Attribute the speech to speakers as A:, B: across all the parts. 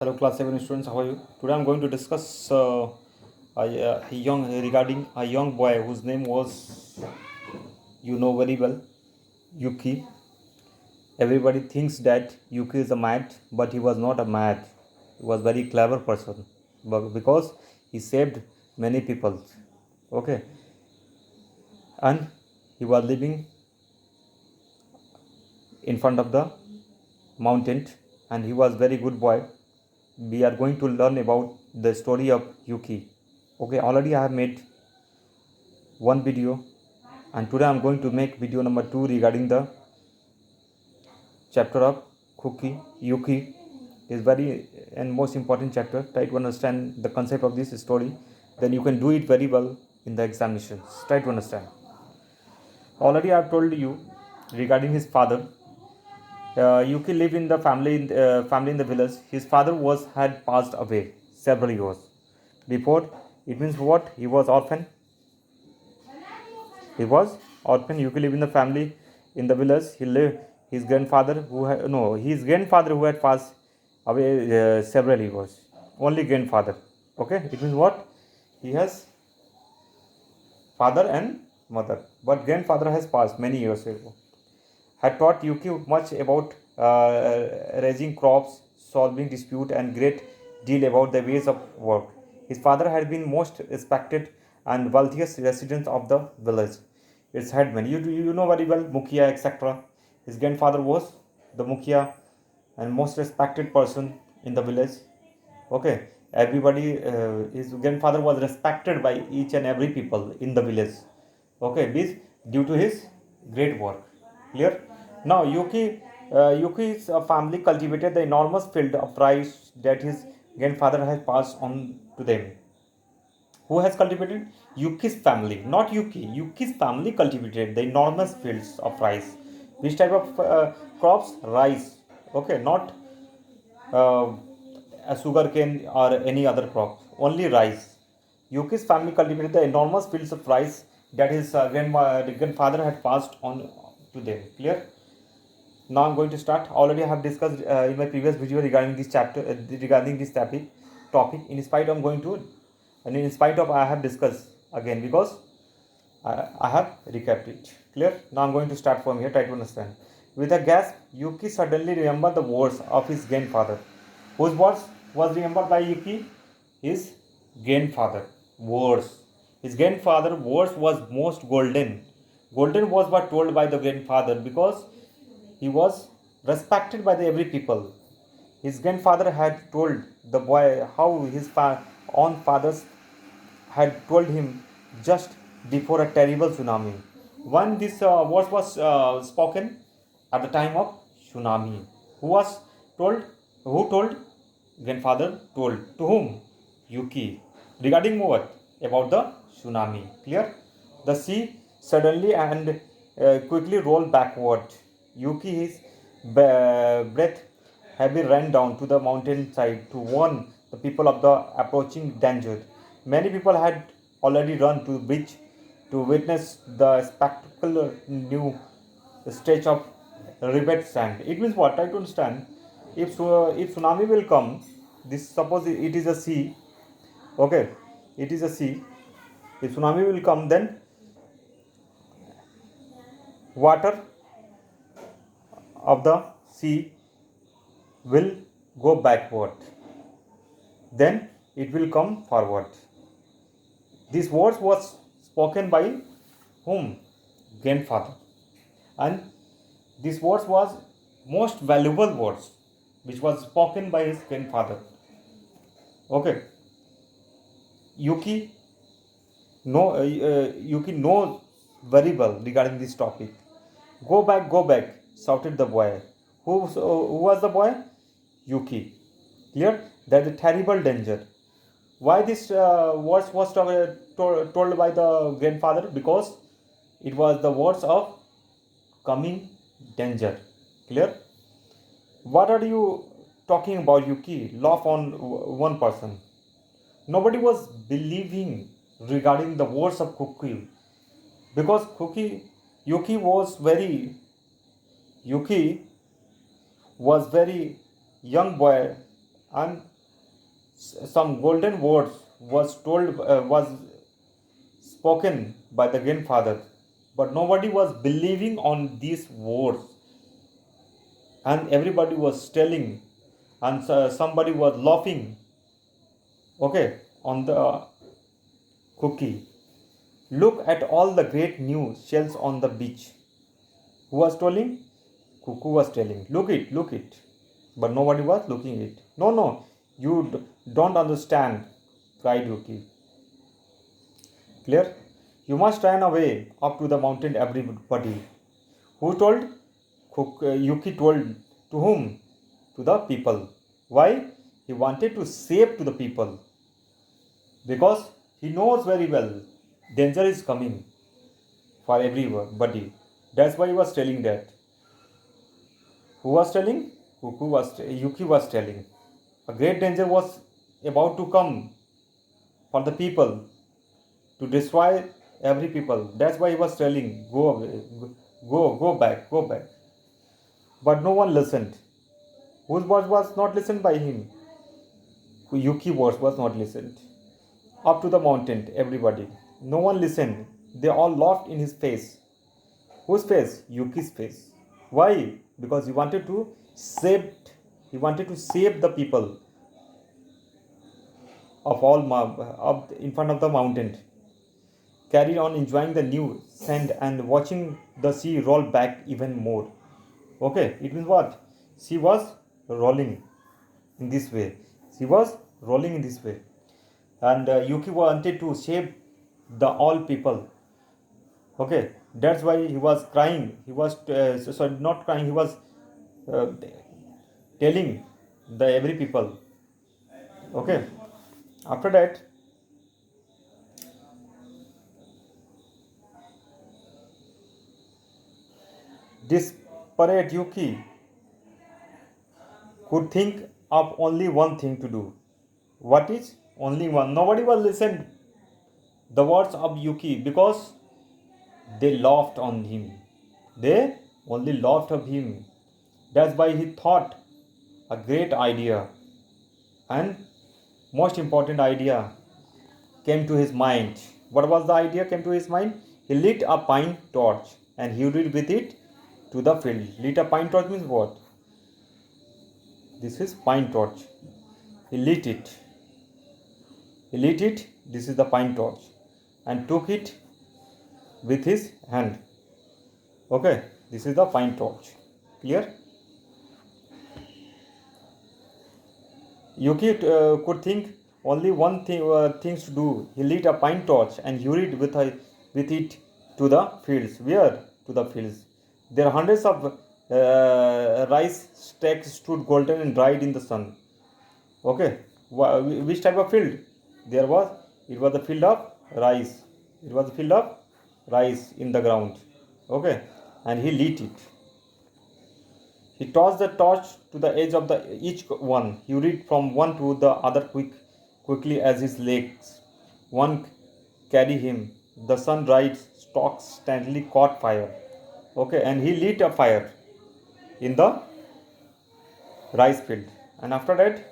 A: Hello, class 7 students. How are you? Today I'm going to discuss regarding a young boy whose name was, very well, Yuki. Everybody thinks that Yuki is a mad, but he was not a mad. He was very clever person, but because he saved many people. Okay, and he was living in front of the mountain, and he was very good boy. We are going to learn about the story of Yuki. Okay, already I have made one video, and today I'm going to make video number 2 regarding the chapter of Yuki is very and most important chapter. Try to understand the concept of this story, then you can do it very well in the examinations. Try to understand. Already I have told you regarding his father. Yuki lived in the family in the village. His father had passed away several years before. It means what? He was orphan. He was orphan. Yuki lived in the family in the village. He lived. His grandfather who had passed away several years. Only grandfather. Okay, it means what? He has father and mother, but grandfather has passed many years ago. Had taught Yuki much about raising crops, solving dispute, and great deal about the ways of work. His father had been most respected and wealthiest resident of the village. Its headman, you know very well, Mukhia, etc. His grandfather was the Mukhia and most respected person in the village. Okay, everybody, his grandfather was respected by each and every people in the village. Okay, this due to his great work. Clear? Now, Yuki's family cultivated the enormous field of rice that his grandfather has passed on to them. Who has cultivated? Yuki's family, not Yuki. Yuki's family cultivated the enormous fields of rice. Which type of crops? Rice. Okay, not uh, a sugar cane or any other crop. Only rice. Yuki's family cultivated the enormous fields of rice that his grandfather had passed on to them. Clear? Now I'm going to start. Already I have discussed in my previous video regarding this chapter, regarding this topic. In spite of I have discussed again because I have recapped it. Clear? Now I'm going to start from here. Try to understand. With a gasp, Yuki suddenly remembered the words of his grandfather. Whose words was remembered by Yuki? His grandfather. Words. His grandfather words was most golden. Golden was what told by the grandfather because he was respected by the every people. His grandfather had told the boy how his own fathers had told him just before a terrible tsunami. When this words was spoken at the time of tsunami, who was told? Who told? Grandfather told to whom? Yuki. Regarding what? About the tsunami. Clear? The sea suddenly and quickly rolled backward. Yuki, his breath heavy, ran down to the mountainside to warn the people of the approaching danger. Many people had already run to the beach to witness the spectacular new stretch of rivet sand. It means what? I don't understand. If tsunami will come, this suppose it is a sea. Okay, it is a sea. If tsunami will come, then water of the sea will go backward, then it will come forward. This words was spoken by whom? Grandfather. And this words was most valuable words which was spoken by his grandfather. Okay, Yuki Yuki knows very well regarding this topic. Go back, shouted the boy. Who was the boy? Yuki. Clear? That the terrible danger. Why this words was told by the grandfather? Because it was the words of coming danger. Clear? What are you talking about, Yuki? Laugh on one person. Nobody was believing regarding the words of Kuki because Yuki was very Yuki was very young boy and some golden words was spoken by the grandfather, but nobody was believing on these words, and everybody was telling, and somebody was laughing, okay, on the cookie. Look at all the great new shells on the beach. Who was telling? Cuckoo was telling. Look it. But nobody was looking it. No, no, you don't understand, cried Yuki. Clear? You must run away up to the mountain, everybody. Who told? Yuki told. To whom? To the people. Why? He wanted to save to the people. Because he knows very well danger is coming for everybody. That's why he was telling that. Who was telling? Yuki was telling. A great danger was about to come for the people, to destroy every people. That's why he was telling, go away, go back, go back. But no one listened. Whose words was not listened by him? Yuki words was not listened. Up to the mountain, everybody. No one listened. They all laughed in his face. Whose face? Yuki's face. Why? Because he wanted to save the people of all up in front of the mountain. Carried on enjoying the new sand and watching the sea roll back even more. Okay, it means what? She was rolling in this way. She was rolling in this way. And Yuki wanted to save the all people. Okay, that's why he was crying. He was not crying. He was telling the every people. Okay, after that, desperate Yuki could think of only one thing to do. What is? Only one. Nobody was listening the words of Yuki because they laughed on him. They only laughed of him. That's why he thought a great idea, and most important idea came to his mind. What was the idea came to his mind? He lit a pine torch and he hurried with it to the field. Lit a pine torch means what? This is pine torch. He lit it. This is the pine torch, and took it with his hand. Okay, this is the pine torch. Clear? Yuki could think only one things to do. He lit a pine torch and hurried with it to the fields. Where? To the fields. There are hundreds of rice stalks stood golden and dried in the sun. Okay, which type of field? It was the field of rice. It was the field of rice in the ground. Okay, and he lit it. He tossed the torch to the edge of each one. He hurried from one to the other quickly as his legs one carry him. The sun-dried stalks instantly caught fire. Okay, and he lit a fire in the rice field. And after that,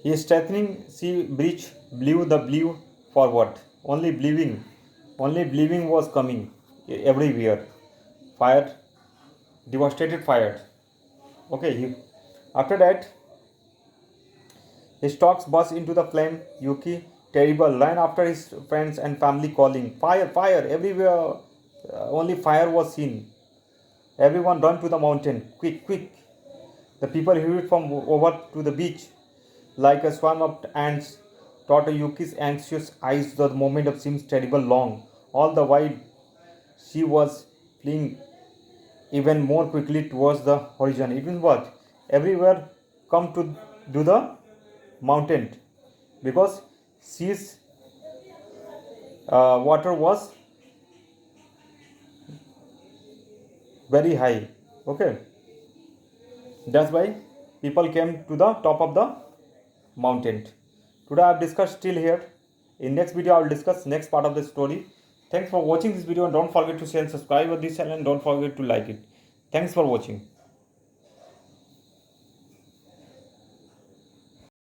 A: he strengthening sea breeze blew forward. Only believing was coming everywhere. Fire, devastated fire. Okay, after that, his stalks burst into the flame. Yuki, terrible, ran after his friends and family, calling, "Fire, fire!" Everywhere, only fire was seen. Everyone ran to the mountain. Quick, quick! The people hurried from over to the beach like a swarm of ants. Taught Yuki's anxious eyes the moment seems terrible long. All the while, she was fleeing even more quickly towards the horizon. It means what? Everywhere come to do the mountain because sea's water was very high. Okay, that's why people came to the top of the mountain. Today I have discussed till here. In next video I will discuss next part of the story. Thanks for watching this video, and don't forget to share and subscribe to this channel, and don't forget to like it. Thanks for watching.